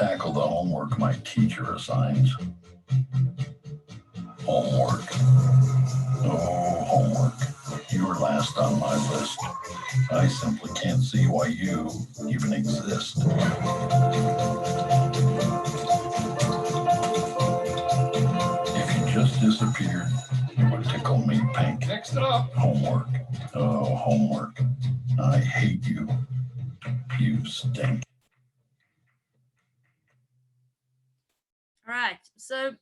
tackle the homework my teacher assigns. Homework. Oh, homework. You were last on my list. I simply can't see why you even exist. If you just disappeared, it would tickle me pink. Next up. Homework. Oh, homework. I hate you. You stink. All right. So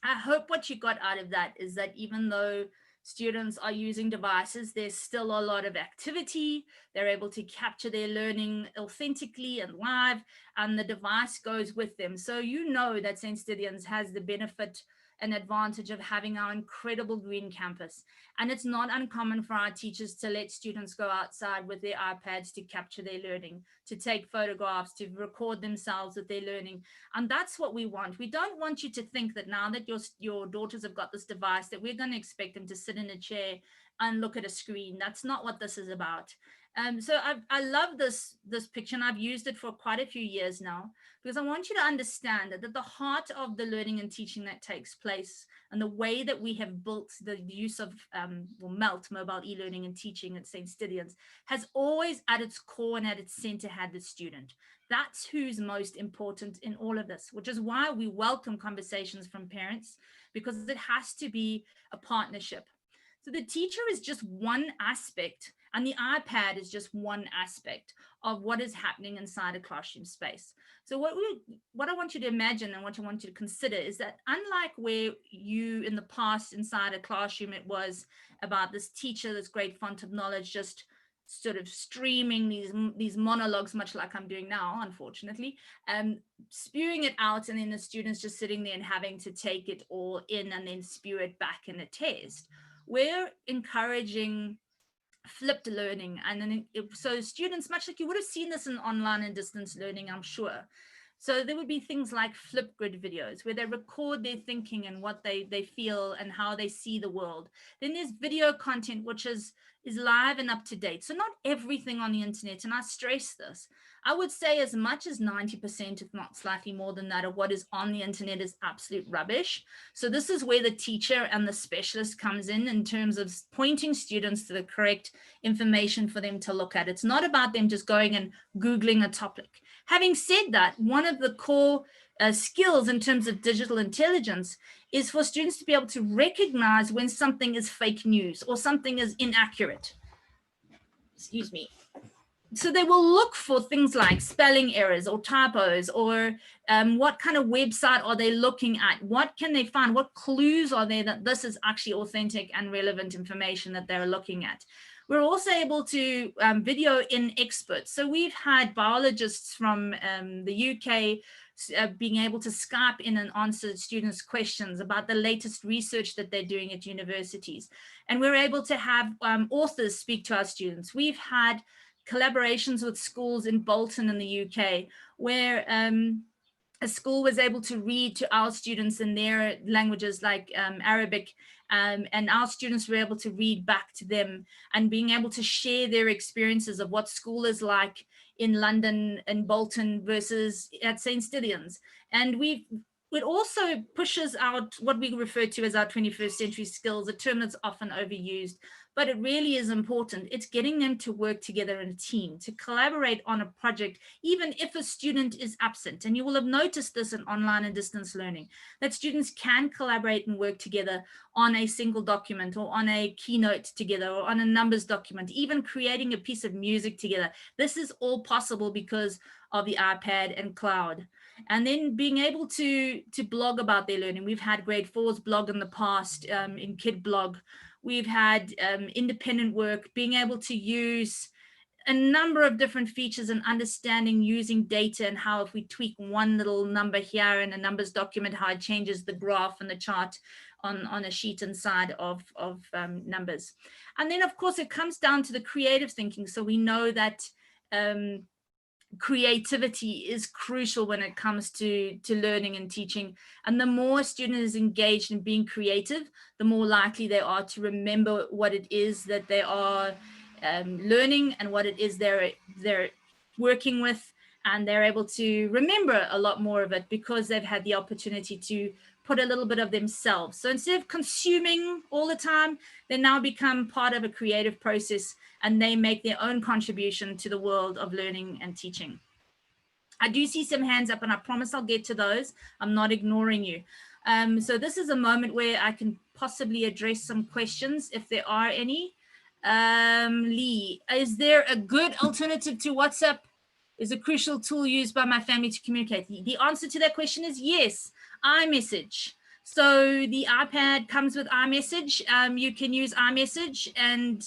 I hope what you got out of that is that even though students are using devices, there's still a lot of activity. They're able to capture their learning authentically and live, and the device goes with them. So you know that St. Stithians has the benefit and advantage of having our incredible green campus. And it's not uncommon for our teachers to let students go outside with their iPads to capture their learning, to take photographs, to record themselves with their learning. And that's what we want. We don't want you to think that now that your daughters have got this device, that we're going to expect them to sit in a chair and look at a screen. That's not what this is about. So I love this picture, and I've used it for quite a few years now, because I want you to understand that at the heart of the learning and teaching that takes place, and the way that we have built the use of MELT, mobile e-learning and teaching at St. Stithians, has always at its core and at its center had the student. That's who's most important in all of this, which is why we welcome conversations from parents, because it has to be a partnership. So the teacher is just one aspect, and the iPad is just one aspect of what is happening inside a classroom space. So what I want you to imagine and what I want you to consider is that unlike where you in the past inside a classroom, it was about this teacher, this great font of knowledge, just sort of streaming these monologues, much like I'm doing now, unfortunately, spewing it out, and then the students just sitting there and having to take it all in and then spew it back in a test. We're encouraging flipped learning. And then so students, much like you would have seen this in online and distance learning, I'm sure. So there would be things like flip grid videos where they record their thinking and what they feel and how they see the world. Then there's video content, which is live and up to date. So not everything on the internet, and I stress this, I would say as much as 90%, if not slightly more than that, of what is on the internet is absolute rubbish. So this is where the teacher and the specialist comes in terms of pointing students to the correct information for them to look at. It's not about them just going and Googling a topic. Having said that, one of the core skills in terms of digital intelligence is for students to be able to recognize when something is fake news or something is inaccurate. Excuse me. So they will look for things like spelling errors or typos, or what kind of website are they looking at? What can they find? What clues are there that this is actually authentic and relevant information that they're looking at? We're also able to video in experts. So we've had biologists from the UK being able to Skype in and answer students' questions about the latest research that they're doing at universities. And we're able to have authors speak to our students. We've had collaborations with schools in Bolton in the UK, where a school was able to read to our students in their languages like Arabic, and our students were able to read back to them, and being able to share their experiences of what school is like in London and Bolton versus at St. Stithians. And it also pushes out what we refer to as our 21st century skills, a term that's often overused, but it really is important. It's getting them to work together in a team, to collaborate on a project, even if a student is absent. And you will have noticed this in online and distance learning, that students can collaborate and work together on a single document or on a keynote together or on a numbers document, even creating a piece of music together. This is all possible because of the iPad and cloud. And then being able to blog about their learning. We've had grade 4s blog in the past in Kid Blog. We've had independent work, being able to use a number of different features and understanding using data and how if we tweak one little number here in a numbers document, how it changes the graph and the chart on a sheet inside of numbers. And then of course it comes down to the creative thinking. So we know that creativity is crucial when it comes to learning and teaching. And the more a student is engaged in being creative, the more likely they are to remember what it is that they are learning and what it is they're working with. and they're able to remember a lot more of it because they've had the opportunity to put a little bit of themselves. So instead of consuming all the time, they now become part of a creative process and they make their own contribution to the world of learning and teaching. I do see some hands up and I promise I'll get to those. I'm not ignoring you. So this is a moment where I can possibly address some questions if there are any. Lee, is there a good alternative to WhatsApp? Is a crucial tool used by my family to communicate? The answer to that question is yes, iMessage. So the iPad comes with iMessage. You can use iMessage, and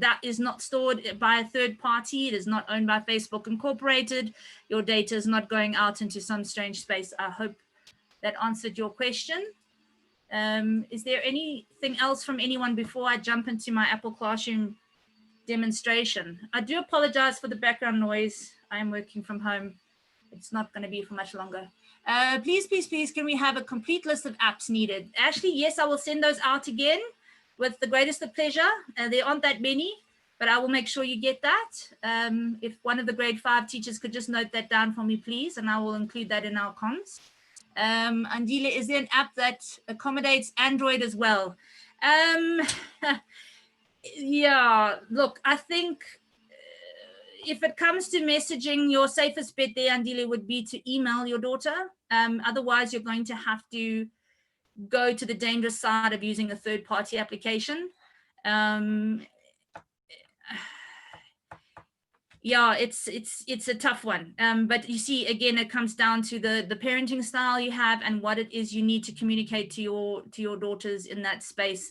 that is not stored by a third party. It is not owned by Facebook Incorporated. Your data is not going out into some strange space. I hope that answered your question. Is there anything else from anyone before I jump into my Apple Classroom demonstration? I do apologize for the background noise. I am working from home. It's not going to be for much longer. Please, please, please, can we have a complete list of apps needed? Ashley, yes, I will send those out again with the greatest of pleasure. There aren't that many, but I will make sure you get that. If one of the grade 5 teachers could just note that down for me, please, and I will include that in our comms. Andile, is there an app that accommodates Android as well? Yeah, look, I think if it comes to messaging, your safest bet there, Andile, would be to email your daughter. Otherwise, you're going to have to go to the dangerous side of using a third-party application. Yeah, it's a tough one. But you see, again, it comes down to the parenting style you have and what it is you need to communicate to your daughters in that space.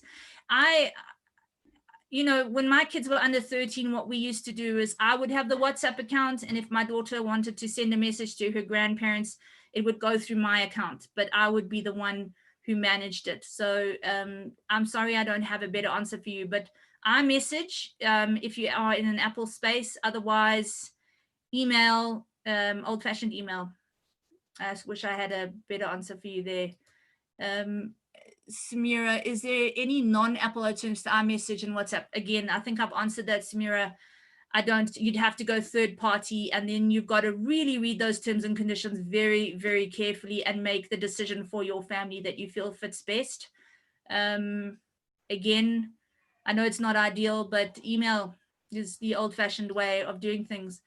You know, when my kids were under 13, what we used to do is I would have the WhatsApp account, and if my daughter wanted to send a message to her grandparents, it would go through my account, but I would be the one who managed it. So I'm sorry I don't have a better answer for you, but iMessage if you are in an Apple space. Otherwise, email, old-fashioned email. I wish I had a better answer for you there. Samira, is there any non-Apple alternatives to iMessage and WhatsApp? Again, I think I've answered that, Samira. You'd have to go third party, and then you've got to really read those terms and conditions very, very carefully and make the decision for your family that you feel fits best. Again, I know it's not ideal, but email is the old-fashioned way of doing things.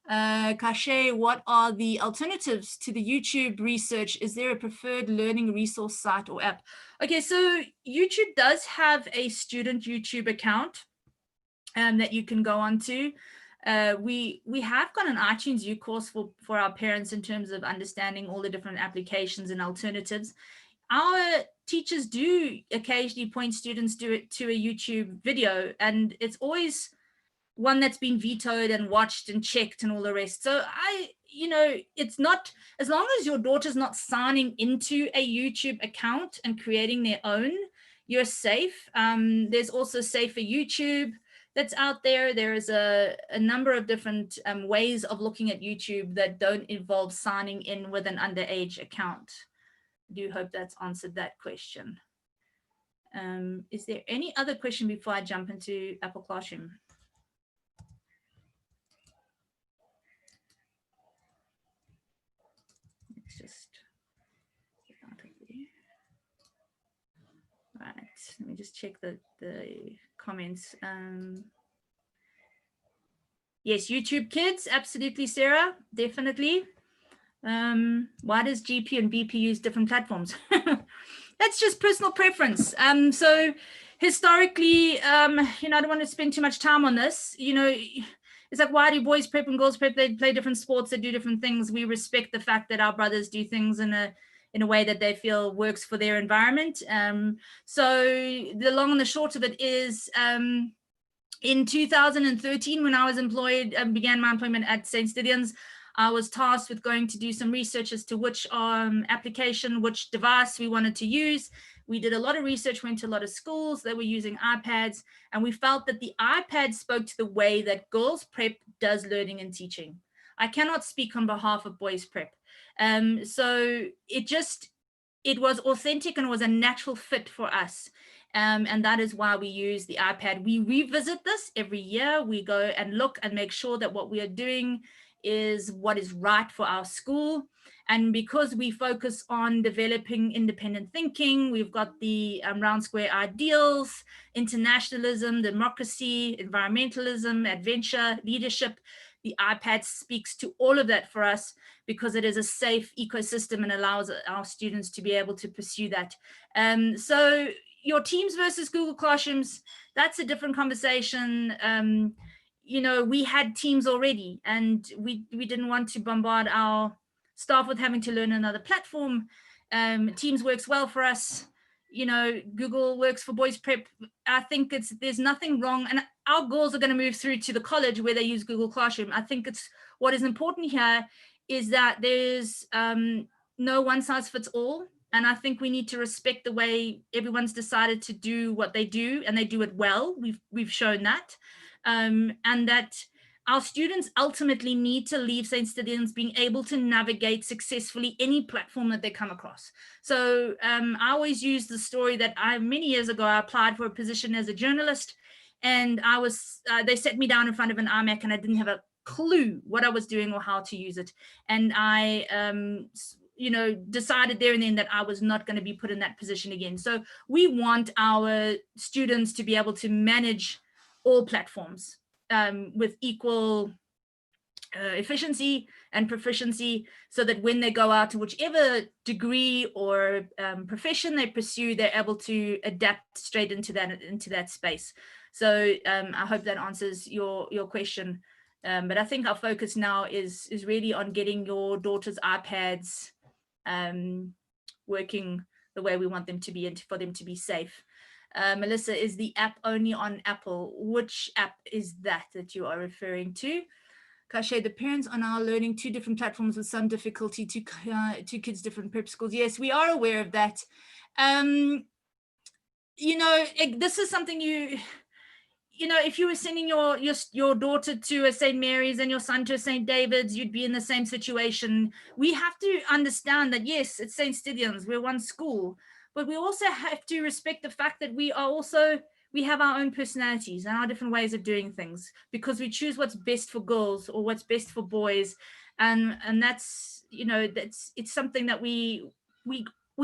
Kashe, what are the alternatives to the YouTube research? Is there a preferred learning resource site or app? Okay, so YouTube does have a student YouTube account that you can go on to. We have got an iTunes U course for our parents in terms of understanding all the different applications and alternatives. Our teachers do occasionally point students to a YouTube video, and it's always one that's been vetoed and watched and checked and all the rest. So it's not, as long as your daughter's not signing into a YouTube account and creating their own, you're safe. There's also Safer YouTube that's out there. There is a number of different ways of looking at YouTube that don't involve signing in with an underage account. I do hope that's answered that question. Is there any other question before I jump into Apple Classroom? Let's just get out of there. Right, let me just check the comments. Yes, YouTube Kids, absolutely, Sarah, definitely. Why does GP and BP use different platforms? That's just personal preference. So historically, I don't want to spend too much time on this. It's like, why do boys prep and girls prep? They play different sports, they do different things. We respect the fact that our brothers do things in a way that they feel works for their environment. So the long and the short of it is, in 2013, when I was employed and began my employment at St. Stithians, I was tasked with going to do some research as to which application, which device we wanted to use. We did a lot of research, went to a lot of schools that were using iPads, and we felt that the iPad spoke to the way that girls prep does learning and teaching. I cannot speak on behalf of boys prep. So it was authentic and was a natural fit for us. And that is why we use the iPad. We revisit this every year. We go and look and make sure that what we are doing is what is right for our school. And because we focus on developing independent thinking, we've got the round square ideals, internationalism, democracy, environmentalism, adventure, leadership. The iPad speaks to all of that for us because it is a safe ecosystem and allows our students to be able to pursue that. So your teams versus Google Classrooms, that's a different conversation. You know, we had teams already, and we didn't want to bombard our staff with having to learn another platform. Teams works well for us. You know, Google works for boys prep. I think there's nothing wrong, and our girls are going to move through to the college where they use Google Classroom. I think it's what is important here is that there's no one size fits all. And I think we need to respect the way everyone's decided to do what they do, and they do it well. We've shown that, and that our students ultimately need to leave St. Stithians being able to navigate successfully any platform that they come across. So I always use the story that many years ago, I applied for a position as a journalist, and they set me down in front of an iMac, and I didn't have a clue what I was doing or how to use it. And I decided there and then that I was not going to be put in that position again. So we want our students to be able to manage all platforms with equal efficiency and proficiency, so that when they go out to whichever degree or profession they pursue, they're able to adapt straight into that space. So I hope that answers your question. But I think our focus now is really on getting your daughter's iPads working the way we want them to be, and for them to be safe. Melissa, is the app only on Apple? Which app is that you are referring to? Kashay, the parents are now learning 2 different platforms with some difficulty, two kids, different prep schools. Yes, we are aware of that. This is something if you were sending your daughter to a St. Mary's and your son to a St. David's, you'd be in the same situation. We have to understand that, yes, it's St. Stithians, we're one school, but we also have to respect the fact that we have our own personalities and our different ways of doing things, because we choose what's best for girls or what's best for boys. And that's it's something that we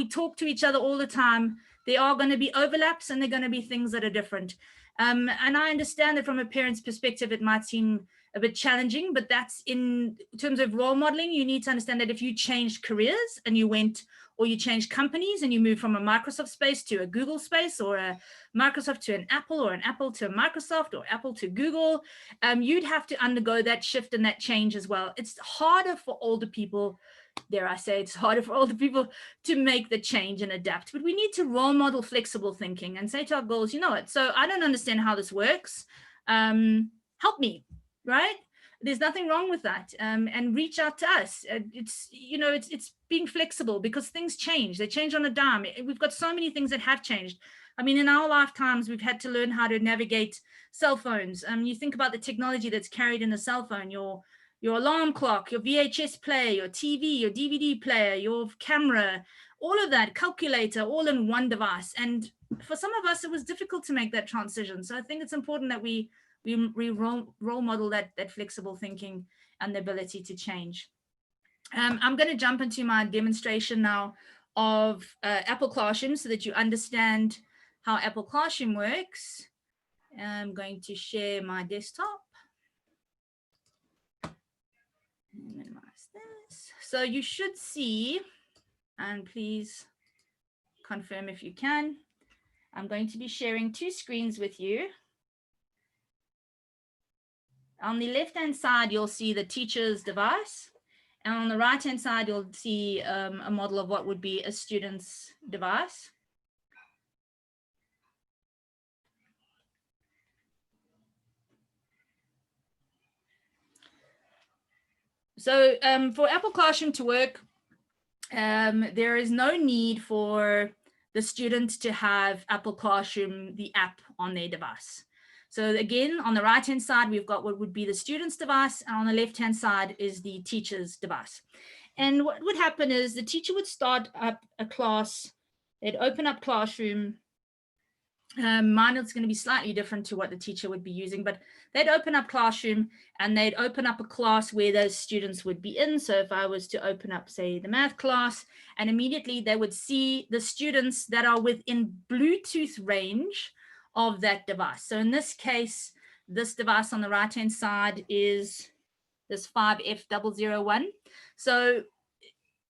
talk to each other all the time. There are going to be overlaps, and there are going to be things that are different. And I understand that from a parent's perspective, it might seem a bit challenging, but that's in terms of role modeling. You need to understand that if you changed careers and you changed companies and you moved from a Microsoft space to a Google space, or a Microsoft to an Apple, or an Apple to a Microsoft, or Apple to Google, you'd have to undergo that shift and that change as well. It's harder for older people. Dare I say, it's harder for older people to make the change and adapt, but we need to role model flexible thinking and say to our girls, so I don't understand how this works. Help me, right? There's nothing wrong with that. And reach out to us. It's being flexible, because things change. They change on a dime. We've got so many things that have changed. I mean, in our lifetimes, we've had to learn how to navigate cell phones. You think about the technology that's carried in a cell phone, your alarm clock, your VHS player, your TV, your DVD player, your camera, all of that, calculator, all in one device. And for some of us, it was difficult to make that transition. So I think it's important that we role model that flexible thinking and the ability to change. I'm going to jump into my demonstration now of Apple Classroom so that you understand how Apple Classroom works. I'm going to share my desktop. Minimize this. So you should see, and please confirm if you can, I'm going to be sharing 2 screens with you. On the left-hand side, you'll see the teacher's device. And on the right-hand side, you'll see a model of what would be a student's device. So for Apple Classroom to work, there is no need for the student to have Apple Classroom, the app, on their device. So again, on the right-hand side, we've got what would be the student's device, and on the left-hand side is the teacher's device. And what would happen is the teacher would start up a class, they'd open up Classroom, Mine is going to be slightly different to what the teacher would be using, but they'd open up Classroom and they'd open up a class where those students would be in. So if I was to open up, say, the math class, and immediately they would see the students that are within Bluetooth range of that device. So in this case, this device on the right-hand side is this 5F001. So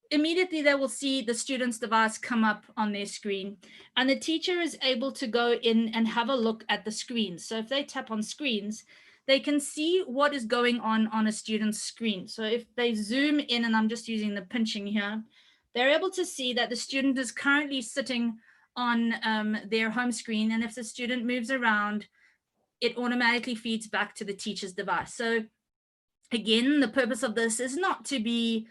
immediately they will see the student's device come up on their screen, and the teacher is able to go in and have a look at the screens. So if they tap on screens, they can see what is going on a student's screen. So if they zoom in, and I'm just using the pinching here, they're able to see that the student is currently sitting on their home screen. And if the student moves around, it automatically feeds back to the teacher's device. So again, the purpose of this is not to be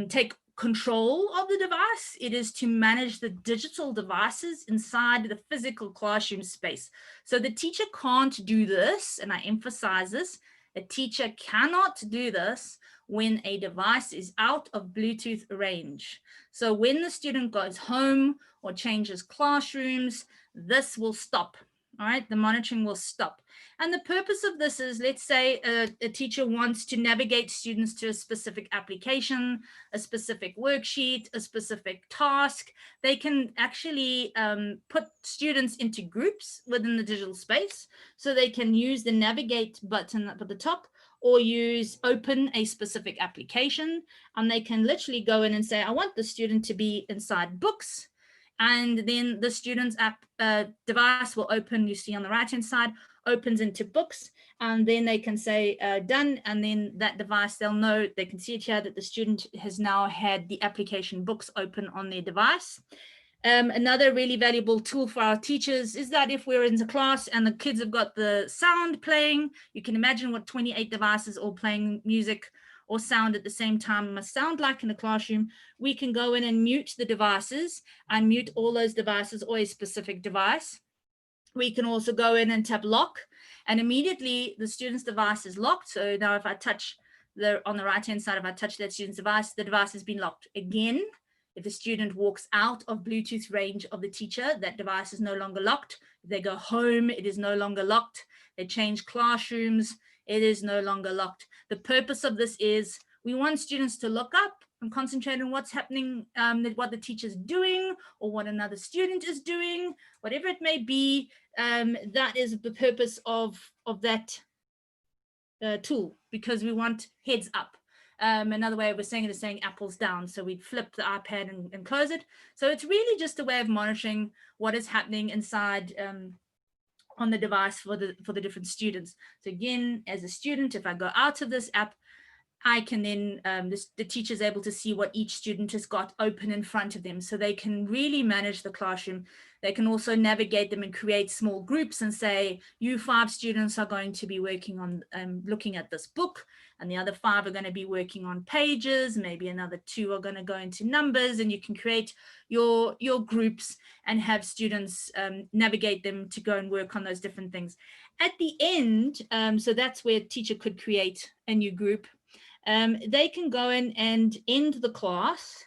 take control of the device. It is to manage the digital devices inside the physical classroom space. So the teacher can't do this, and I emphasize this, a teacher cannot do this when a device is out of Bluetooth range. So when the student goes home or changes classrooms, this will stop. All right, the monitoring will stop. And the purpose of this is, let's say a teacher wants to navigate students to a specific application, a specific worksheet, a specific task. They can actually put students into groups within the digital space. So they can use the navigate button up at the top, or use open a specific application. And they can literally go in and say, I want the student to be inside books. And then the student's app device will open, you see on the right-hand side, opens into books, and then they can say done, and then that device, they'll know, they can see it here that the student has now had the application books open on their device. Another really valuable tool for our teachers is that if we're in the class and the kids have got the sound playing, you can imagine what 28 devices all playing music or sound at the same time must sound like in a classroom. We can go in and mute the devices and mute all those devices or a specific device. We can also go in and tap lock, and immediately the student's device is locked. So now if I touch on the right-hand side, if I touch that student's device, the device has been locked. Again, if a student walks out of Bluetooth range of the teacher, that device is no longer locked. If they go home, it is no longer locked. They change classrooms, it is no longer locked. The purpose of this is we want students to look up and concentrate on what's happening, what the teacher's doing, or what another student is doing, whatever it may be. That is the purpose of that tool, because we want heads up. Another way of saying it is saying apples down. So we'd flip the iPad and close it. So it's really just a way of monitoring what is happening inside on the device for the different students. So again, as a student, if I go out of this app, I can then, the teacher is able to see what each student has got open in front of them. So they can really manage the classroom. They can also navigate them and create small groups and say, you 5 students are going to be working on looking at this book, and the other 5 are going to be working on pages. Maybe another 2 are going to go into numbers, and you can create your groups and have students navigate them to go and work on those different things. At the end, so that's where a teacher could create a new group. They can go in and end the class.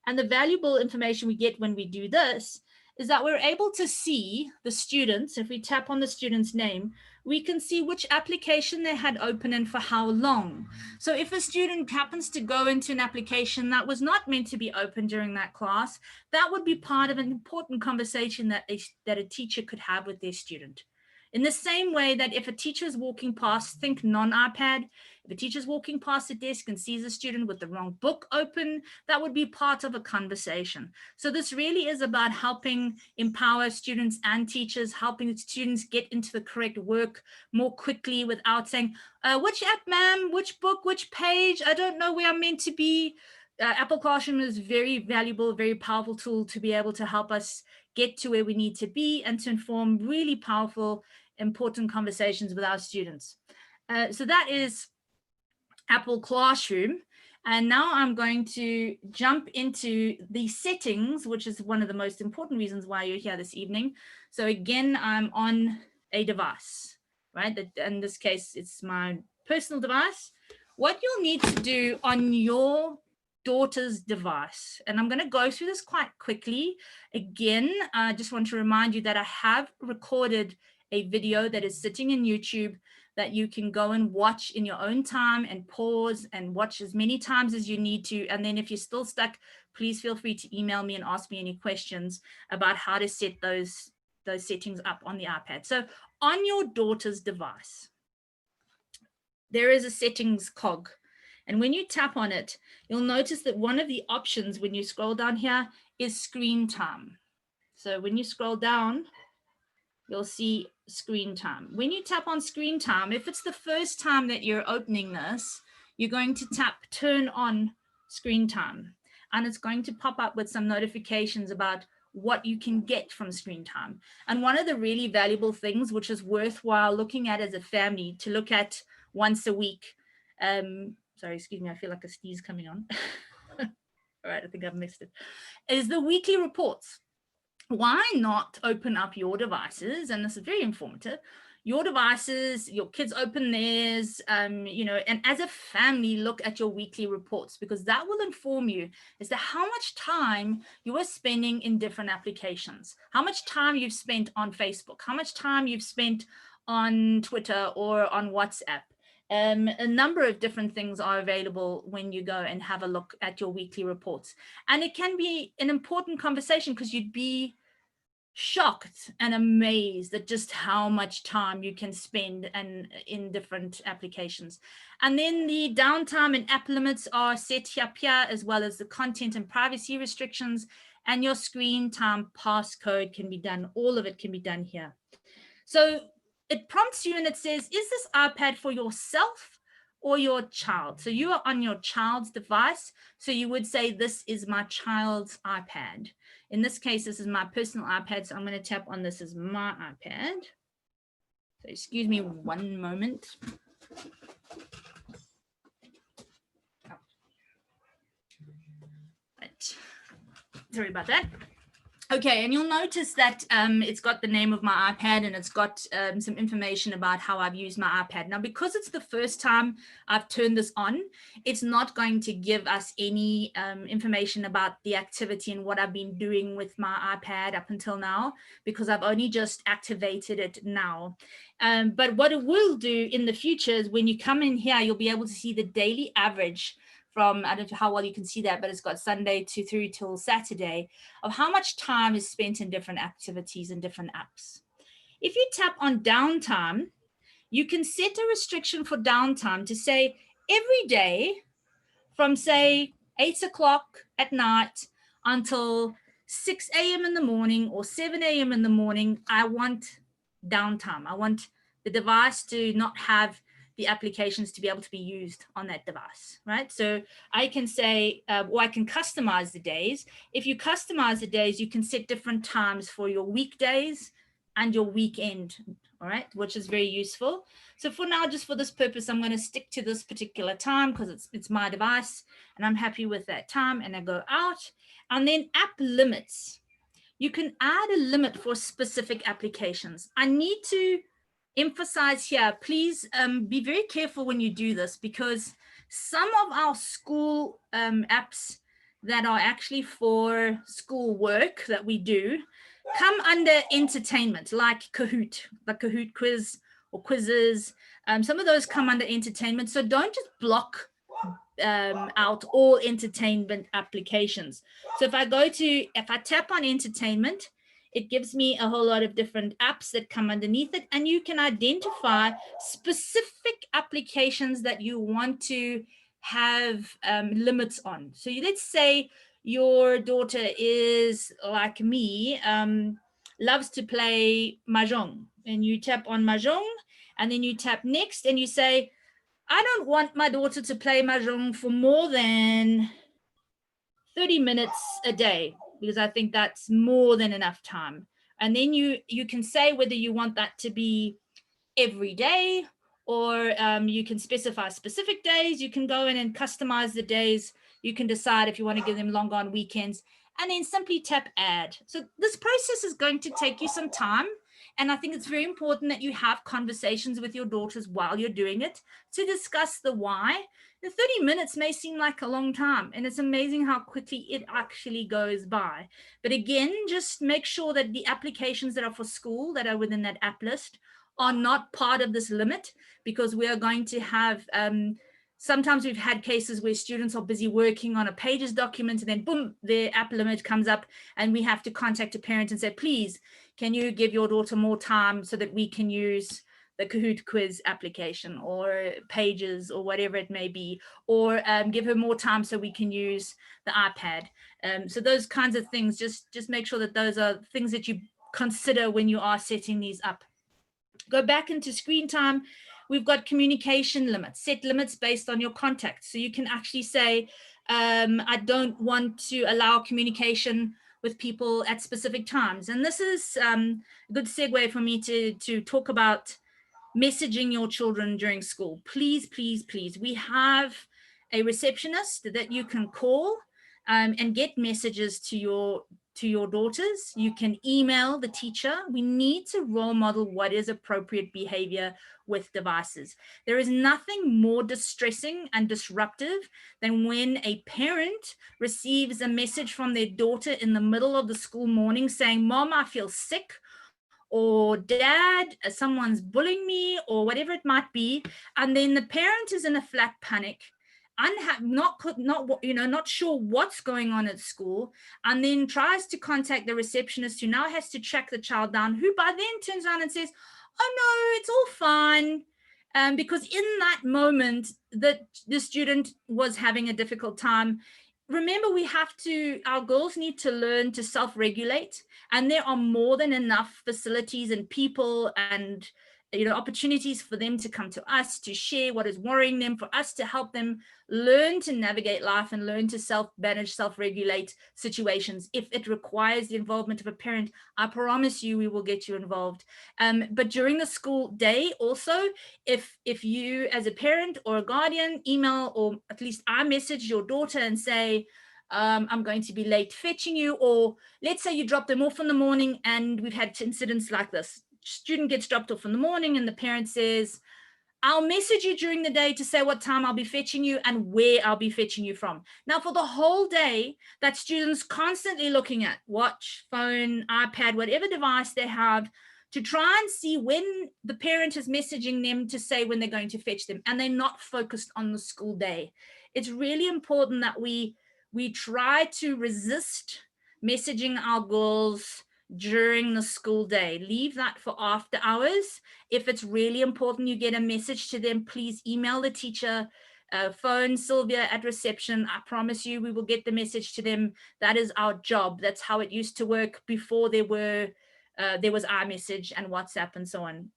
And the valuable information we get when we do this is that we're able to see the students. If we tap on the student's name, we can see which application they had open and for how long. So if a student happens to go into an application that was not meant to be open during that class, that would be part of an important conversation that a teacher could have with their student. In the same way that if a teacher is walking past, think non-iPad, if a teacher is walking past a desk and sees a student with the wrong book open, that would be part of a conversation. So this really is about helping empower students and teachers, helping students get into the correct work more quickly without saying, which app, ma'am, which book, which page, I don't know where I'm meant to be. Apple Classroom is very valuable, very powerful tool to be able to help us get to where we need to be and to inform really powerful, important conversations with our students. So that is Apple Classroom. And now I'm going to jump into the settings, which is one of the most important reasons why you're here this evening. So again, I'm on a device, right? In this case, it's my personal device. What you'll need to do on your daughter's device. And I'm going to go through this quite quickly. Again, I just want to remind you that I have recorded a video that is sitting in YouTube that you can go and watch in your own time and pause and watch as many times as you need to. And then if you're still stuck, please feel free to email me and ask me any questions about how to set those settings up on the iPad. So on your daughter's device, there is a settings cog. And when you tap on it, you'll notice that one of the options when you scroll down here is screen time. So when you scroll down, you'll see screen time. When you tap on screen time, if it's the first time that you're opening this, you're going to tap turn on screen time. And it's going to pop up with some notifications about what you can get from screen time. And one of the really valuable things, which is worthwhile looking at as a family, to look at once a week. Sorry, excuse me, I feel like a sneeze coming on. All right, I think I've missed it. Is the weekly reports. Why not open up your devices? And this is very informative. Your devices, your kids open theirs, you know, and as a family, look at your weekly reports, because that will inform you as to how much time you are spending in different applications, how much time you've spent on Facebook, how much time you've spent on Twitter or on WhatsApp. A number of different things are available when you go and have a look at your weekly reports. And it can be an important conversation because you'd be shocked and amazed at just how much time you can spend and in different applications. And then the downtime and app limits are set here, as well as the content and privacy restrictions, and your screen time passcode can be done. All of it can be done here. So it prompts you and it says, is this iPad for yourself or your child? So you are on your child's device. So you would say, this is my child's iPad. In this case, this is my personal iPad. So I'm going to tap on this as my iPad. So excuse me one moment. Right. Sorry about that. Okay, and you'll notice that it's got the name of my iPad and it's got some information about how I've used my iPad. Now, because it's the first time I've turned this on, it's not going to give us any information about the activity and what I've been doing with my iPad up until now, because I've only just activated it now. But what it will do in the future is when you come in here, you'll be able to see the daily average from, I don't know how well you can see that, but it's got Sunday through till Saturday of how much time is spent in different activities and different apps. If you tap on downtime, you can set a restriction for downtime to say every day from say 8 o'clock at night until 6 a.m. in the morning or 7 a.m. in the morning, I want downtime. I want the device to not have the applications to be able to be used on that device, right? So I can say, or I can customize the days. If you customize the days, you can set different times for your weekdays and your weekend, all right, which is very useful. So for now, just for this purpose, I'm going to stick to this particular time because it's my device and I'm happy with that time, and I go out. And then app limits. You can add a limit for specific applications. I need to emphasize here, please be very careful when you do this, because some of our school apps that are actually for school work that we do come under entertainment, like Kahoot, the Kahoot quiz or quizzes. Some of those come under entertainment. So don't just block out all entertainment applications. So if I tap on entertainment, it gives me a whole lot of different apps that come underneath it, and you can identify specific applications that you want to have limits on. So let's say your daughter is like me, loves to play Mahjong, and you tap on Mahjong, and then you tap next, and you say, I don't want my daughter to play Mahjong for more than 30 minutes a day, because I think that's more than enough time. And then you can say whether you want that to be every day, or you can specify specific days. You can go in and customize the days. You can decide if you want to give them longer on weekends, and then simply tap add. So this process is going to take you some time, And I think it's very important that you have conversations with your daughters while you're doing it to discuss the why. The 30 minutes may seem like a long time, and it's amazing how quickly it actually goes by. But again, just make sure that the applications that are for school that are within that app list are not part of this limit, because we are going to have sometimes we've had cases where students are busy working on a Pages document, and then boom, their app limit comes up, and we have to contact a parent and say, please, can you give your daughter more time so that we can use the Kahoot quiz application or Pages or whatever it may be, or give her more time so we can use the iPad. So those kinds of things, just make sure that those are things that you consider when you are setting these up. Go back into screen time. We've got communication limits, set limits based on your contacts. So you can actually say, I don't want to allow communication with people at specific times. And this is a good segue for me to talk about messaging your children during school. Please, please, please. We have a receptionist that you can call and get messages to your daughters. You can email the teacher. We need to role model what is appropriate behavior with devices. There is nothing more distressing and disruptive than when a parent receives a message from their daughter in the middle of the school morning saying, Mom, I feel sick, or Dad, someone's bullying me, or whatever it might be. And then the parent is in a flat panic, not sure what's going on at school, and then tries to contact the receptionist, who now has to track the child down, who by then turns around and says, oh no, it's all fine. Because in that moment that the student was having a difficult time. Remember, our girls need to learn to self-regulate, and there are more than enough facilities and people and opportunities for them to come to us to share what is worrying them, for us to help them learn to navigate life and learn to self-manage, self-regulate situations. If it requires the involvement of a parent, I promise you we will get you involved. But during the school day also, if you as a parent or a guardian email, or at least I message your daughter and say, I'm going to be late fetching you, or let's say you drop them off in the morning, and we've had incidents like this. Student gets dropped off in the morning and the parent says, I'll message you during the day to say what time I'll be fetching you and where I'll be fetching you from. Now, for the whole day, that student's constantly looking at watch, phone, iPad, whatever device they have, to try and see when the parent is messaging them to say when they're going to fetch them, and they're not focused on the school day. It's really important that we try to resist messaging our girls during the school day. Leave that for after hours. If it's really important you get a message to them, please email the teacher, phone Sylvia at reception. I promise you we will get the message to them. That is our job. That's how it used to work before there was iMessage and WhatsApp and so on.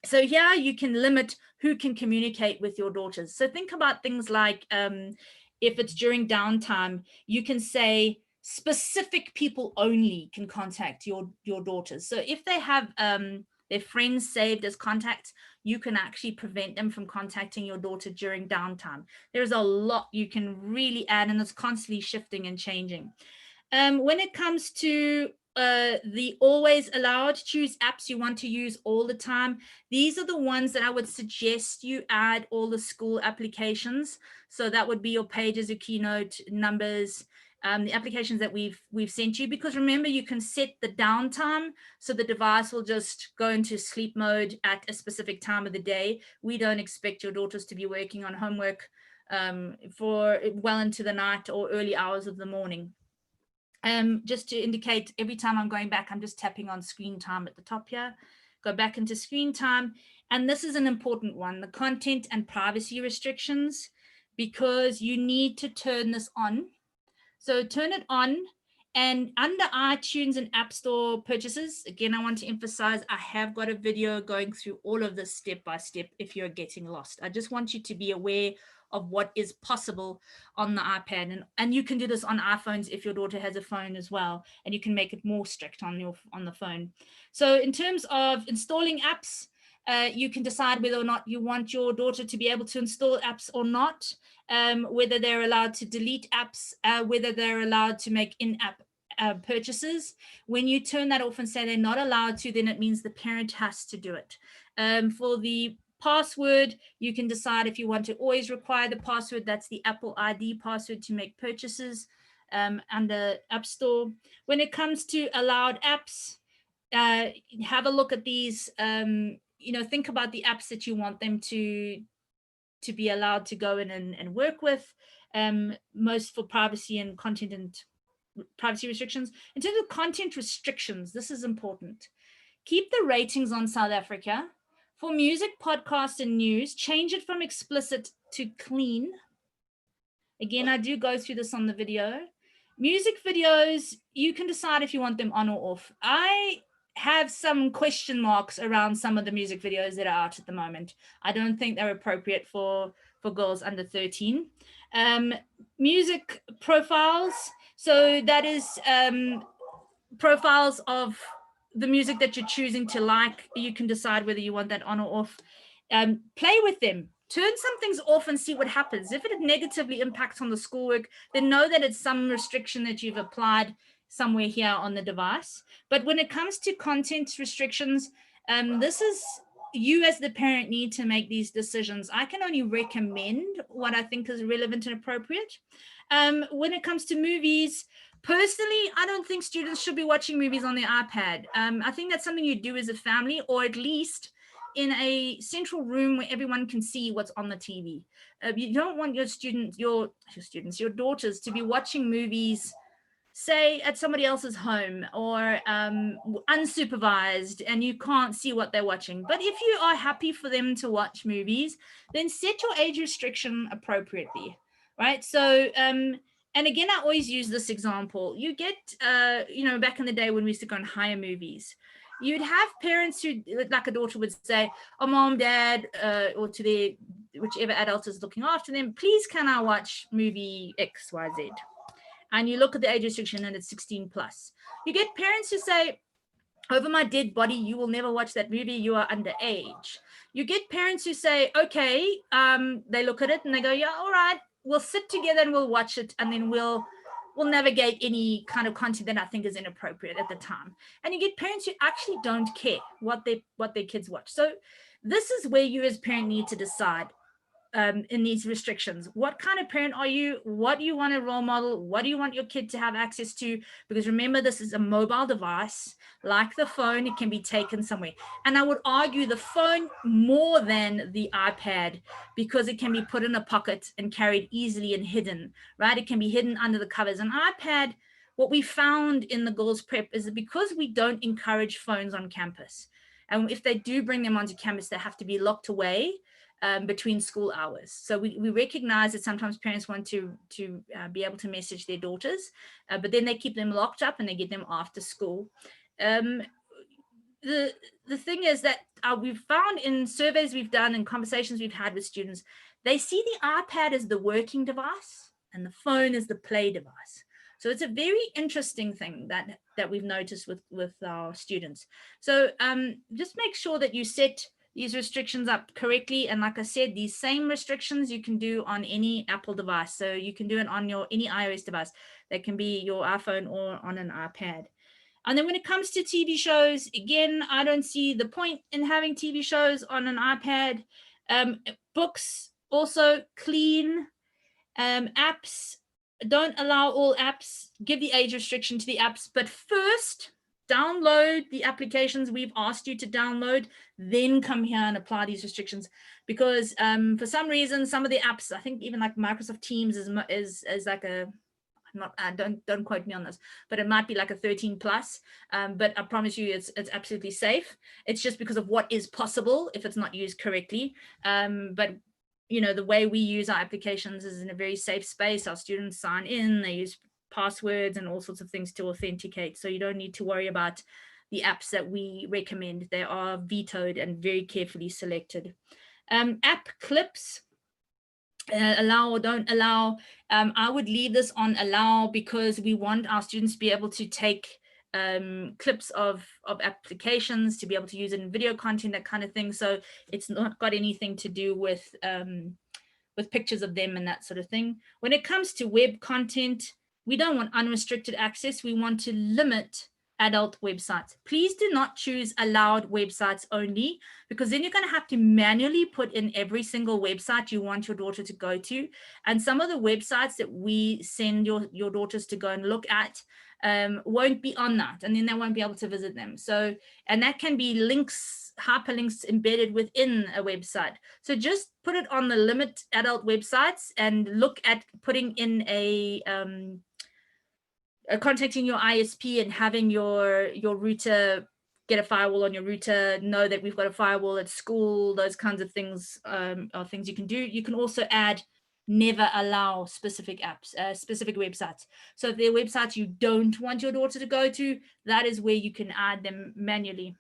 So here you can limit who can communicate with your daughters. So think about things like if it's during downtime, you can say specific people only can contact your daughters. So if they have their friends saved as contacts, you can actually prevent them from contacting your daughter during downtime. There's a lot you can really add, and it's constantly shifting and changing. When it comes to the always allowed, choose apps you want to use all the time. These are the ones that I would suggest you add all the school applications. So that would be your Pages, your Keynote, Numbers, the applications that we've sent you, because remember, you can set the downtime so the device will just go into sleep mode at a specific time of the day. We don't expect your daughters to be working on homework for well into the night or early hours of the morning. Just to indicate, every time I'm going back, I'm just tapping on screen time at the top here. Go back into screen time. And this is an important one, the content and privacy restrictions, because you need to turn this on. So turn it on, and under iTunes and App Store purchases, again, I want to emphasize, I have got a video going through all of this step by step if you're getting lost. I just want you to be aware of what is possible on the iPad, and you can do this on iPhones if your daughter has a phone as well, and you can make it more strict on the phone. So in terms of installing apps, you can decide whether or not you want your daughter to be able to install apps or not, whether they're allowed to delete apps, whether they're allowed to make in-app purchases. When you turn that off and say they're not allowed to, then it means the parent has to do it. For the password, you can decide if you want to always require the password. That's the Apple ID password to make purchases under App Store. When it comes to allowed apps, have a look at these. Think about the apps that you want them to be allowed to go in and work with, most for privacy and content and privacy restrictions. In terms of content restrictions, this is important. Keep the ratings on South Africa. For music, podcast, and news, change it from explicit to clean. Again, I do go through this on the video. Music videos, you can decide if you want them on or off. I have some question marks around some of the music videos that are out at the moment. I don't think they're appropriate for girls under 13. Music profiles, so that is profiles of the music that you're choosing to like. You can decide whether you want that on or off. Play with them. Turn some things off and see what happens. If it negatively impacts on the schoolwork, then know that it's some restriction that you've applied somewhere here on the device. But when it comes to content restrictions, this is you as the parent need to make these decisions. I can only recommend what I think is relevant and appropriate. When it comes to movies, personally, I don't think students should be watching movies on their iPad. I think that's something you do as a family, or at least in a central room where everyone can see what's on the TV. You don't want your daughters to be watching movies, say at somebody else's home or unsupervised, and you can't see what they're watching. But if you are happy for them to watch movies, then set your age restriction appropriately, right? So, and again, I always use this example. You get, back in the day when we used to go and hire movies, you'd have parents who, like a daughter would say, oh, mom, dad, or to their, whichever adult is looking after them, please can I watch movie XYZ? And you look at the age restriction and it's 16 plus. You get parents who say, over my dead body, you will never watch that movie, you are underage. You get parents who say, okay, they look at it and they go, yeah, all right, we'll sit together and we'll watch it, and then we'll navigate any kind of content that I think is inappropriate at the time. And you get parents who actually don't care what their kids watch. So this is where you as parent need to decide in these restrictions. What kind of parent are you? What do you want a role model? What do you want your kid to have access to? Because remember, this is a mobile device. Like the phone, it can be taken somewhere. And I would argue the phone more than the iPad, because it can be put in a pocket and carried easily and hidden, right? It can be hidden under the covers. An iPad, what we found in the girls' prep is that because we don't encourage phones on campus, and if they do bring them onto campus, they have to be locked away between school hours. So we recognize that sometimes parents want to be able to message their daughters, but then they keep them locked up and they get them after school. The thing is that we've found in surveys we've done and conversations we've had with students, they see the iPad as the working device and the phone as the play device. So it's a very interesting thing that we've noticed with our students. So just make sure that you set these restrictions up correctly. And like I said, these same restrictions you can do on any Apple device. So you can do it on any iOS device. That can be your iPhone or on an iPad. And then when it comes to TV shows, again, I don't see the point in having TV shows on an iPad. Books, also clean. Apps, don't allow all apps. Give the age restriction to the apps. But first, download the applications we've asked you to download, then come here and apply these restrictions. Because for some reason, some of the apps, I think even like Microsoft Teams is like a, don't quote me on this, but it might be like a 13 plus. But I promise you it's absolutely safe. It's just because of what is possible if it's not used correctly. But the way we use our applications is in a very safe space. Our students sign in, they use passwords and all sorts of things to authenticate. So you don't need to worry about the apps that we recommend. They are vetoed and very carefully selected. App clips, allow or don't allow. I would leave this on allow, because we want our students to be able to take clips of applications, to be able to use it in video content, that kind of thing. So it's not got anything to do with pictures of them and that sort of thing. When it comes to web content, We don't want unrestricted access. We want to limit adult websites. Please do not choose allowed websites only, because then you're going to have to manually put in every single website you want your daughter to go to. And some of the websites that we send your daughters to go and look at won't be on that, and then they won't be able to visit them. So, and that can be links, hyperlinks embedded within a website. So just put it on the limit adult websites and look at putting in a contacting your ISP and having your router, get a firewall on your router, know that we've got a firewall at school. Those kinds of things are things you can do. You can also add never allow specific apps, specific websites. So if there are websites you don't want your daughter to go to, that is where you can add them manually.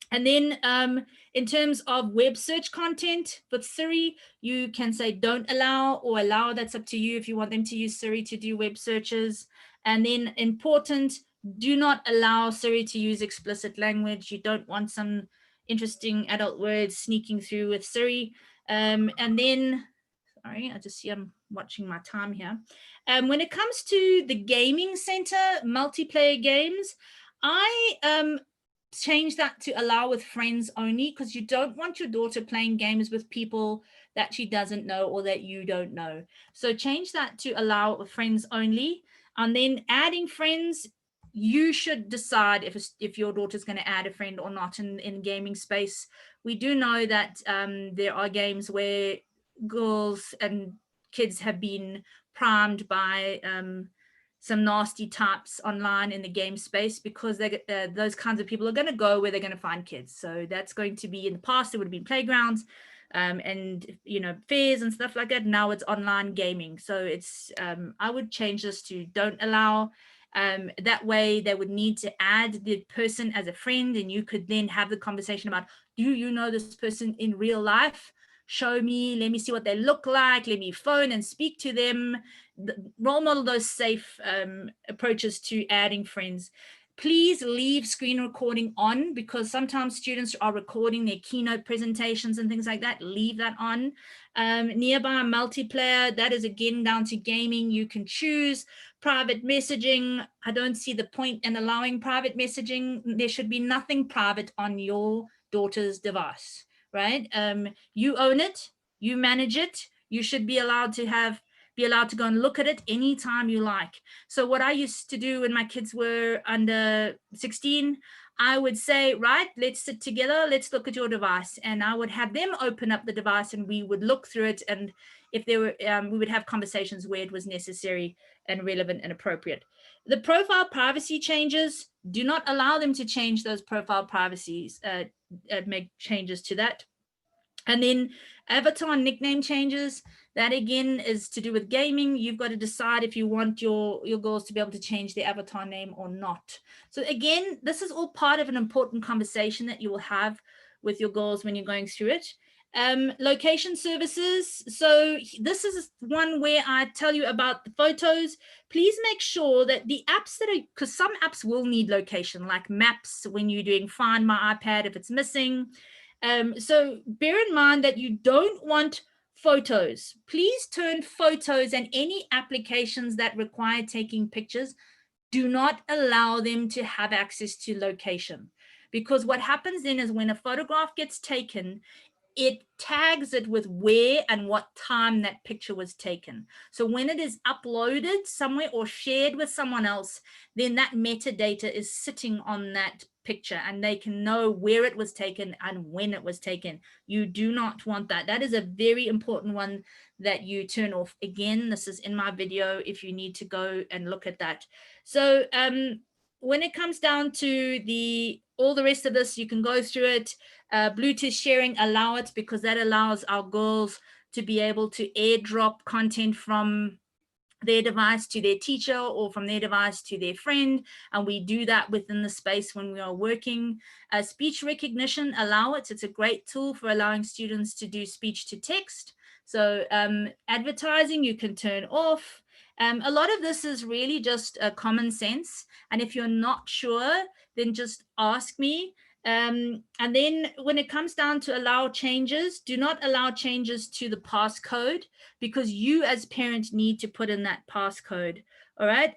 And then in terms of web search content with Siri, you can say don't allow or allow. That's up to you if you want them to use Siri to do web searches. And then important, do not allow Siri to use explicit language. You don't want some interesting adult words sneaking through with Siri. And then, sorry, I just see I'm watching my time here. When it comes to the gaming center, multiplayer games, I change that to allow with friends only, because you don't want your daughter playing games with people that she doesn't know or that you don't know. So change that to allow with friends only. And then adding friends, you should decide if your daughter's going to add a friend or not in gaming space. We do know that there are games where girls and kids have been primed by some nasty types online in the game space, because those kinds of people are going to go where they're going to find kids. So that's going to be, in the past it would have been playgrounds and fairs and stuff like that. Now it's online gaming. So it's I would change this to don't allow. That way they would need to add the person as a friend, and you could then have the conversation about, do you know this person in real life? Show me, let me see what they look like, let me phone and speak to them. Role model those safe approaches to adding friends. Please leave screen recording on, because sometimes students are recording their keynote presentations and things like that. Leave that on. Nearby multiplayer, that is again down to gaming. You can choose private messaging. I don't see the point in allowing private messaging. There should be nothing private on your daughter's device, right? You own it, you manage it. You should be allowed to go and look at it anytime you like. So what I used to do when my kids were under 16, I would say, right, let's sit together, let's look at your device. And I would have them open up the device and we would look through it. And if there were, we would have conversations where it was necessary and relevant and appropriate. The profile privacy changes, do not allow them to change those profile privacies, make changes to that. And then avatar nickname changes, that again is to do with gaming. You've got to decide if you want your girls to be able to change their avatar name or not. So again, this is all part of an important conversation that you will have with your girls when you're going through it. Location services. So this is one where I tell you about the photos. Please make sure that the apps that are, because some apps will need location, like maps when you're doing Find My iPad if it's missing. So bear in mind that you don't want photos. Please turn photos and any applications that require taking pictures, do not allow them to have access to location. Because what happens then is when a photograph gets taken, it tags it with where and what time that picture was taken. So when it is uploaded somewhere or shared with someone else, then that metadata is sitting on that picture and they can know where it was taken and when it was taken. You do not want that. That is a very important one that you turn off. Again, this is in my video if you need to go and look at that. So when it comes down to all the rest of this, you can go through it. Bluetooth sharing, allow it, because that allows our girls to be able to airdrop content from their device to their teacher or from their device to their friend, and we do that within the space when we are working. Speech recognition, allow it. It's a great tool for allowing students to do speech to text. So advertising, you can turn off. A lot of this is really just common sense, and if you're not sure, then just ask me. And then when it comes down to allow changes, do not allow changes to the passcode, because you as parents need to put in that passcode All right.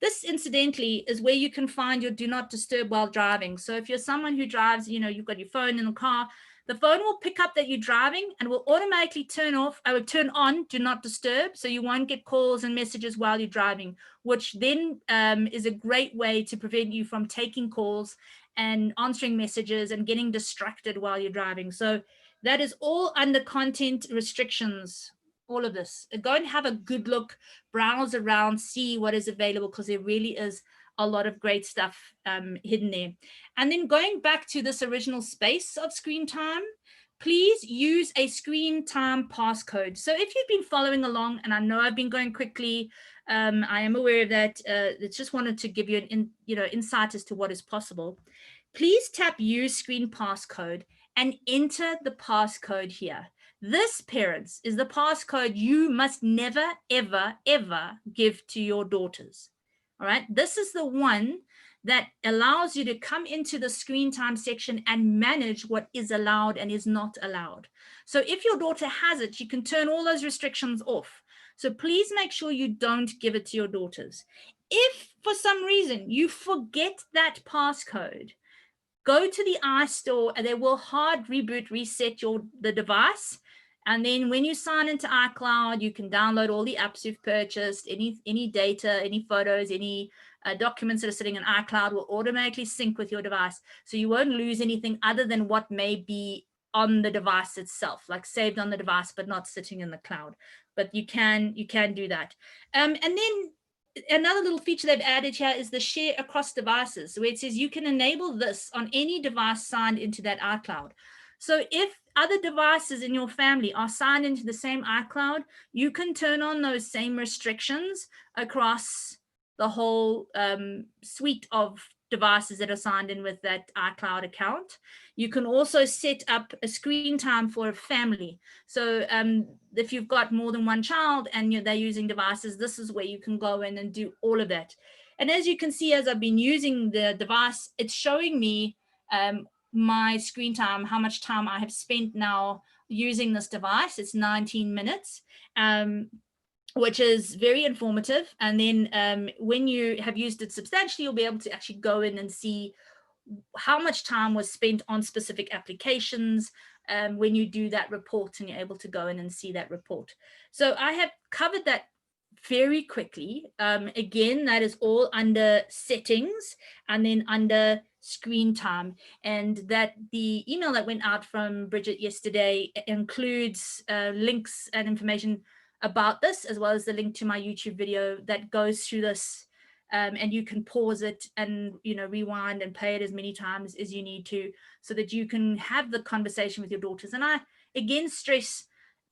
This incidentally is where you can find your do not disturb while driving. So if you're someone who drives, you know, you've got your phone in the car, the phone will pick up that you're driving and will automatically turn on do not disturb. So you won't get calls and messages while you're driving, which then is a great way to prevent you from taking calls and answering messages and getting distracted while you're driving. So that is all under content restrictions, all of this. Go and have a good look, browse around, see what is available, because there really is a lot of great stuff hidden there. And then going back to this original space of screen time, please use a screen time passcode. So if you've been following along, and I know I've been going quickly, I am aware of that. Just wanted to give you an insight as to what is possible. Please tap use screen passcode and enter the passcode here. This, parents, is the passcode you must never, ever, ever give to your daughters. All right. This is the one that allows you to come into the screen time section and manage what is allowed and is not allowed. So if your daughter has it, you can turn all those restrictions off. So please make sure you don't give it to your daughters. If for some reason you forget that passcode, go to the iStore and they will hard reboot, reset the device. And then when you sign into iCloud, you can download all the apps you've purchased, any data, any photos, any documents that are sitting in iCloud will automatically sync with your device. So you won't lose anything other than what may be on the device itself, like saved on the device, but not sitting in the cloud. But you can do that. And then another little feature they've added here is the share across devices, where it says you can enable this on any device signed into that iCloud. So if other devices in your family are signed into the same iCloud, you can turn on those same restrictions across the whole suite of devices that are signed in with that iCloud account. You can also set up a screen time for a family. So if you've got more than one child and they're using devices, this is where you can go in and do all of that. And as you can see, as I've been using the device, it's showing me my screen time, how much time I have spent now using this device. It's 19 minutes. Which is very informative. And then when you have used it substantially, you'll be able to actually go in and see how much time was spent on specific applications when you do that report, and you're able to go in and see that report. So I have covered that very quickly. Again, that is all under settings and then under screen time. And that the email that went out from Bridget yesterday includes links and information about this, as well as the link to my YouTube video that goes through this, and you can pause it and rewind and play it as many times as you need to, so that you can have the conversation with your daughters. And I again stress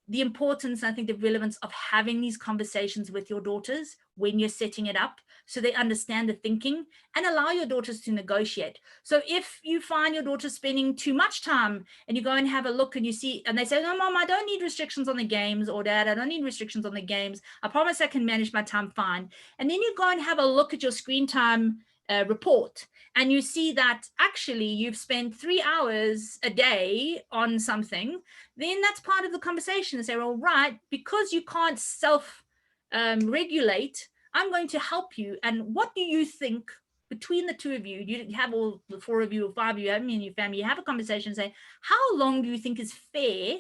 the importance, I think the relevance of having these conversations with your daughters when you're setting it up, so they understand the thinking, and allow your daughters to negotiate. So if you find your daughter spending too much time and you go and have a look and you see, and they say, no, Mom, I don't need restrictions on the games, or Dad, I don't need restrictions on the games. I promise I can manage my time fine. And then you go and have a look at your screen time report, and you see that actually you've spent 3 hours a day on something, then that's part of the conversation. And say, well, right, because you can't self-regulate, I'm going to help you. And what do you think between the two of you? You have all the 4 of you or 5 of you, in your family, you have a conversation and say, how long do you think is fair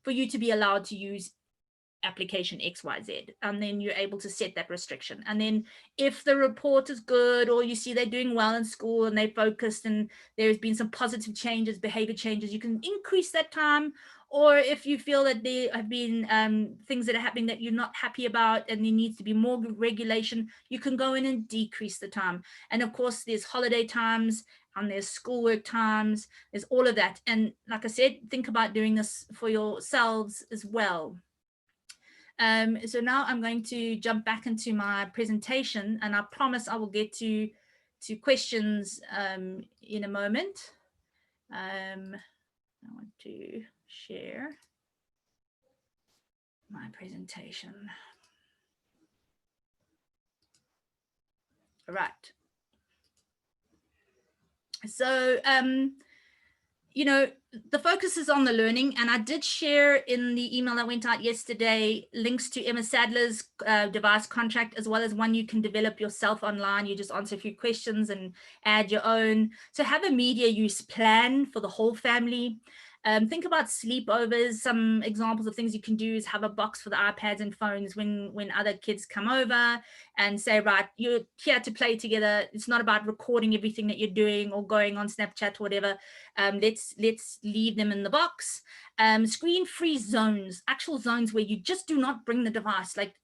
for you to be allowed to use application XYZ? And then you're able to set that restriction. And then if the report is good, or you see they're doing well in school and they focused and there's been some positive changes, behavior changes, you can increase that time. Or if you feel that there have been things that are happening that you're not happy about and there needs to be more regulation, you can go in and decrease the time. And of course, there's holiday times and there's schoolwork times, there's all of that. And like I said, think about doing this for yourselves as well. So now I'm going to jump back into my presentation, and I promise I will get to questions in a moment. I want to share my presentation. All right. So you know, the focus is on the learning, and I did share in the email that went out yesterday links to Emma Sadler's device contract, as well as one you can develop yourself online. You just answer a few questions and add your own. So have a media use plan for the whole family. Think about sleepovers. Some examples of things you can do is have a box for the iPads and phones when other kids come over, and say, right, you're here to play together. It's not about recording everything that you're doing or going on Snapchat or whatever. Let's leave them in the box. Screen-free zones, actual zones where you just do not bring the device, like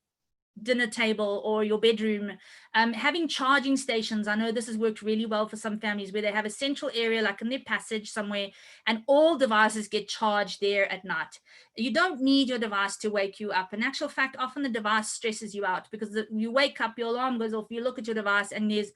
dinner table or your bedroom. Having charging stations. I know this has worked really well for some families where they have a central area like in their passage somewhere, and all devices get charged there at night. You don't need your device to wake you up. In actual fact, often the device stresses you out, because you wake up, your alarm goes off, you look at your device and there's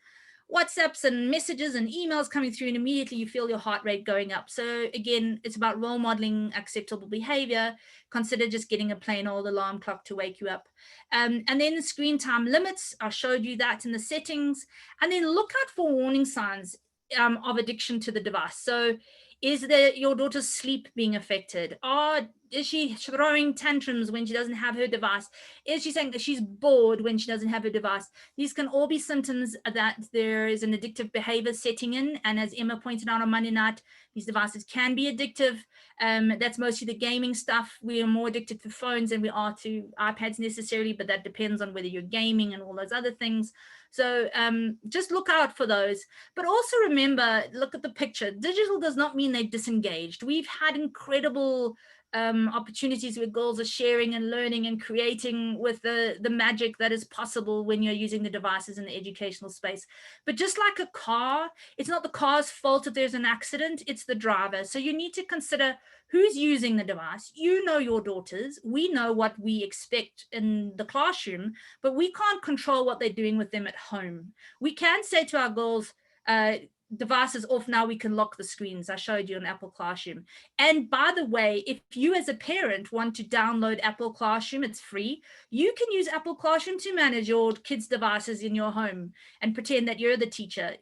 WhatsApps and messages and emails coming through, and immediately you feel your heart rate going up. So again, it's about role modeling acceptable behavior. Consider just getting a plain old alarm clock to wake you up. And then the screen time limits, I showed you that in the settings. And then look out for warning signs of addiction to the device. So is your daughter's sleep being affected? Is she throwing tantrums when she doesn't have her device? Is she saying that she's bored when she doesn't have her device? These can all be symptoms that there is an addictive behavior setting in. And as Emma pointed out on Monday night, these devices can be addictive. That's mostly the gaming stuff. We are more addicted to phones than we are to iPads necessarily, but that depends on whether you're gaming and all those other things. So just look out for those. But also remember, look at the picture. Digital does not mean they're disengaged. We've had incredible opportunities where girls are sharing and learning and creating with the magic that is possible when you're using the devices in the educational space. But just like a car, it's not the car's fault if there's an accident, it's the driver. So you need to consider who's using the device. You know your daughters. We know what we expect in the classroom, but we can't control what they're doing with them at home. We can say to our girls, devices off now, we can lock the screens. I showed you on Apple Classroom. And by the way, if you as a parent want to download Apple Classroom, it's free. You can use Apple Classroom to manage your kids' devices in your home and pretend that you're the teacher.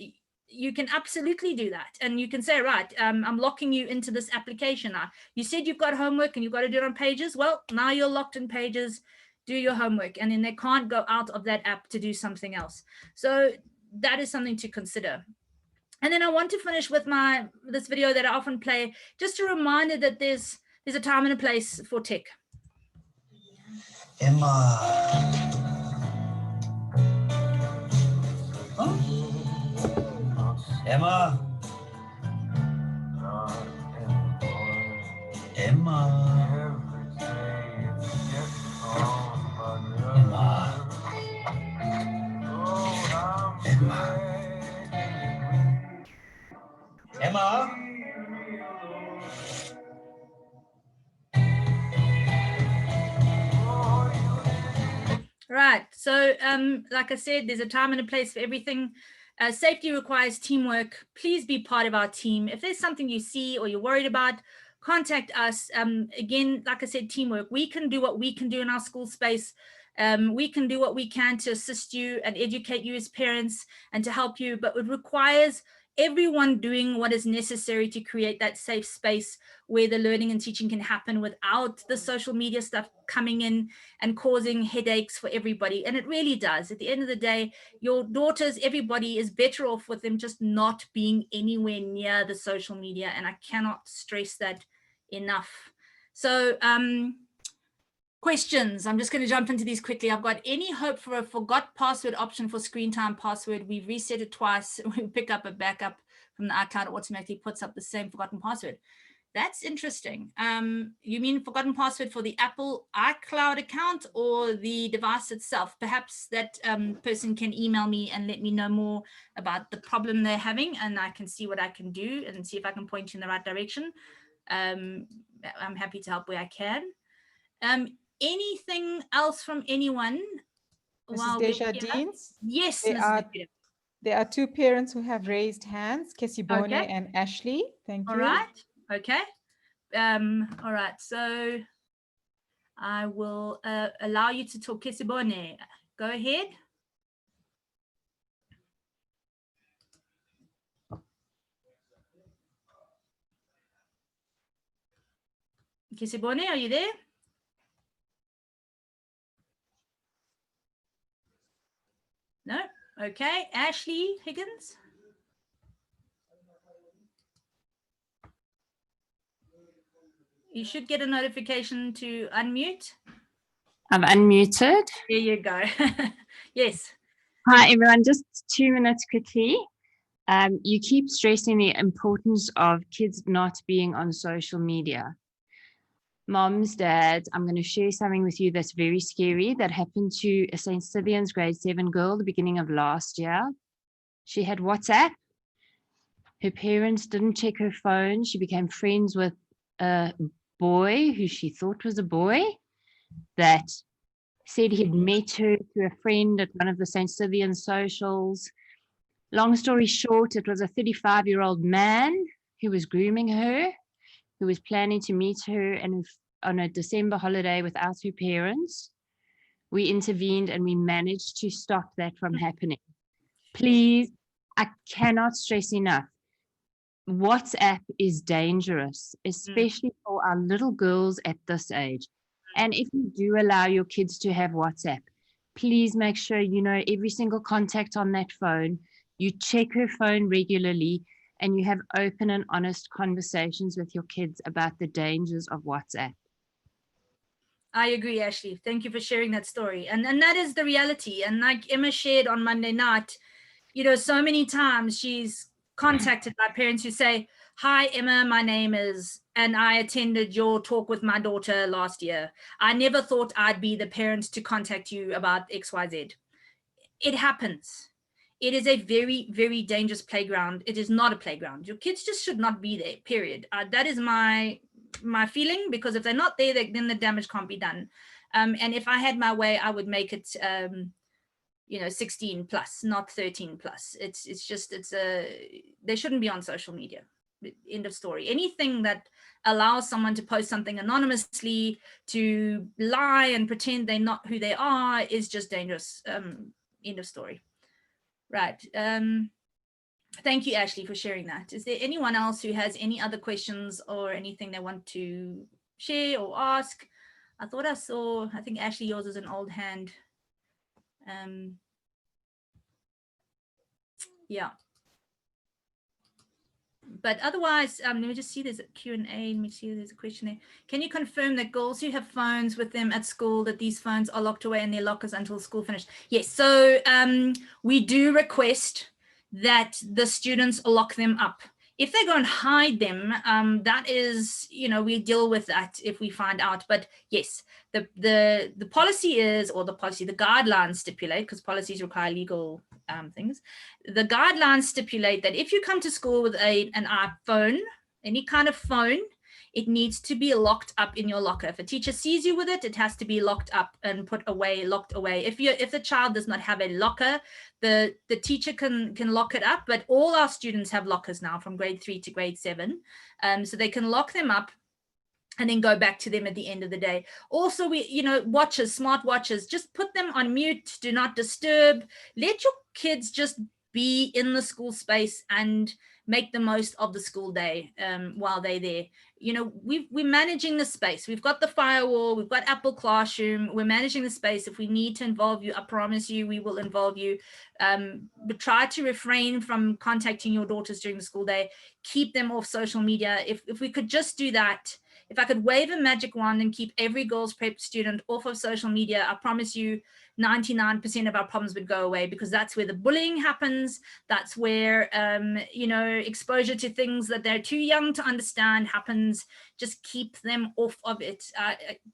You can absolutely do that. And you can say, right, I'm locking you into this application now. You said you've got homework and you've got to do it on Pages. Well, now you're locked in Pages, do your homework. And then they can't go out of that app to do something else. So that is something to consider. And then I want to finish with this video that I often play, just a reminder that there's a time and a place for tech. Emma. Huh? Emma. Emma. Emma. Emma. Emma. Right. So like I said, there's a time and a place for everything. Safety requires teamwork. Please be part of our team. If there's something you see or you're worried about, contact us. Again, like I said, teamwork. We can do what we can do in our school space. We can do what we can to assist you and educate you as parents and to help you, but it requires everyone doing what is necessary to create that safe space where the learning and teaching can happen without the social media stuff coming in and causing headaches for everybody. And it really does. At the end of the day, your daughters, everybody is better off with them just not being anywhere near the social media. And I cannot stress that enough. So questions. I'm just going to jump into these quickly. I've got any hope for a forgot password option for screen time password. We've reset it twice. We pick up a backup from the iCloud. It automatically puts up the same forgotten password. That's interesting. You mean forgotten password for the Apple iCloud account or the device itself? Perhaps that person can email me and let me know more about the problem they're having, and I can see what I can do and see if I can point you in the right direction. I'm happy to help where I can. Anything else from anyone? Mrs. Desjardins? Yes, there are two parents who have raised hands, Kesibone okay. and Ashley. Thank you. All right. Okay. All right. So I will allow you to talk. Kesibone, go ahead. Kisibone, are you there? No? Okay. Ashley Higgins? You should get a notification to unmute. I've unmuted. There you go. Yes. Hi, everyone. Just 2 minutes quickly. You keep stressing the importance of kids not being on social media. Moms, dads, I'm going to share something with you that's very scary that happened to a St. Stithians grade 7 girl the beginning of last year. She had WhatsApp. Her parents didn't check her phone. She became friends with a boy who she thought was a boy that said he'd met her through a friend at one of the St. Stithians socials. Long story short, it was a 35-year-old man who was grooming her, who was planning to meet her and on a December holiday without her parents. We intervened and we managed to stop that from happening. Please, I cannot stress enough. WhatsApp is dangerous, especially for our little girls at this age. And if you do allow your kids to have WhatsApp, please make sure you know every single contact on that phone. You check her phone regularly and you have open and honest conversations with your kids about the dangers of WhatsApp. I agree, Ashley. Thank you for sharing that story. And that is the reality. And like Emma shared on Monday night, you know, so many times she's contacted by parents who say, "Hi, Emma, my name is, and I attended your talk with my daughter last year. I never thought I'd be the parent to contact you about XYZ. It happens. It is a very, very dangerous playground. It is not a playground. Your kids just should not be there, period. That is my feeling, because if they're not there, then the damage can't be done. And if I had my way, I would make it, 16 plus, not 13 plus. They shouldn't be on social media. End of story. Anything that allows someone to post something anonymously, to lie and pretend they're not who they are, is just dangerous. End of story. Right. Thank you, Ashley, for sharing that. Is there anyone else who has any other questions or anything they want to share or ask? I think Ashley, yours is an old hand. Yeah. But otherwise, let me just see, there's a Q&A. Let me see, there's a question there. Can you confirm that girls who have phones with them at school, that these phones are locked away in their lockers until school finished? Yes, so we do request that the students lock them up. If they go and hide them, that is, we deal with that if we find out. But yes, the policy is, or the guidelines stipulate, because policies require legal things. The guidelines stipulate that if you come to school with an iPhone, any kind of phone, it needs to be locked up in your locker. If a teacher sees you with it, it has to be locked up and locked away. If the child does not have a locker, the teacher can lock it up. But all our students have lockers now from grade 3 to grade 7. So they can lock them up and then go back to them at the end of the day. Also, watches, smart watches, just put them on mute, do not disturb. Let your kids just be in the school space and make the most of the school day while they're there. We're managing the space. We've got the firewall, we've got Apple Classroom, we're managing the space. If we need to involve you, I promise you, we will involve you. But try to refrain from contacting your daughters during the school day. Keep them off social media. If we could just do that, if I could wave a magic wand and keep every girls prep student off of social media, I promise you 99% of our problems would go away, because that's where the bullying happens. That's where, exposure to things that they're too young to understand happens. Just keep them off of it.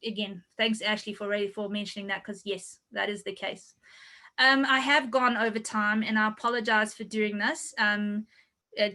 Again, thanks, Ashley, for mentioning that, because yes, that is the case. I have gone over time, and I apologize for doing this.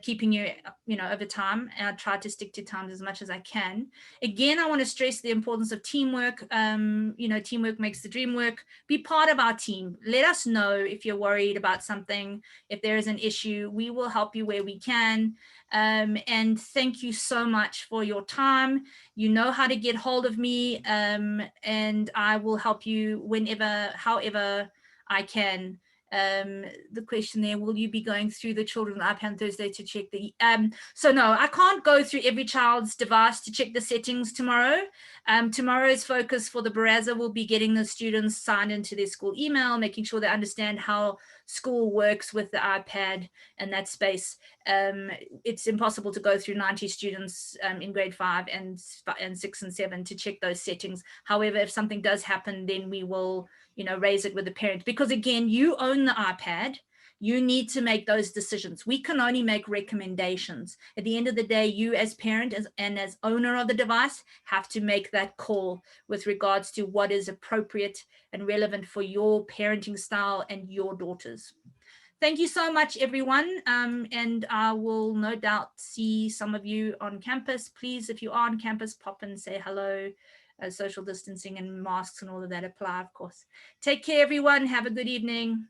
Keeping you, over time. I try to stick to times as much as I can. Again, I want to stress the importance of teamwork. Teamwork makes the dream work. Be part of our team. Let us know if you're worried about something. If there is an issue, we will help you where we can. And thank you so much for your time. You know how to get hold of me, and I will help you whenever, however I can. The question there, will you be going through the children's iPad on Thursday to check the so no, I can't go through every child's device to check the settings tomorrow. Tomorrow's focus for the Baraza will be getting the students signed into their school email, making sure they understand how school works with the iPad and that space. It's impossible to go through 90 students in grade 5 and 6 and 7 to check those settings. However, if something does happen, then we will, raise it with the parent, because again, you own the iPad. You need to make those decisions. We can only make recommendations. At the end of the day, you as parent and as owner of the device have to make that call with regards to what is appropriate and relevant for your parenting style and your daughters. Thank you so much, everyone. And I will no doubt see some of you on campus. Please, if you are on campus, pop and say hello. Social distancing and masks and all of that apply, of course. Take care, everyone. Have a good evening.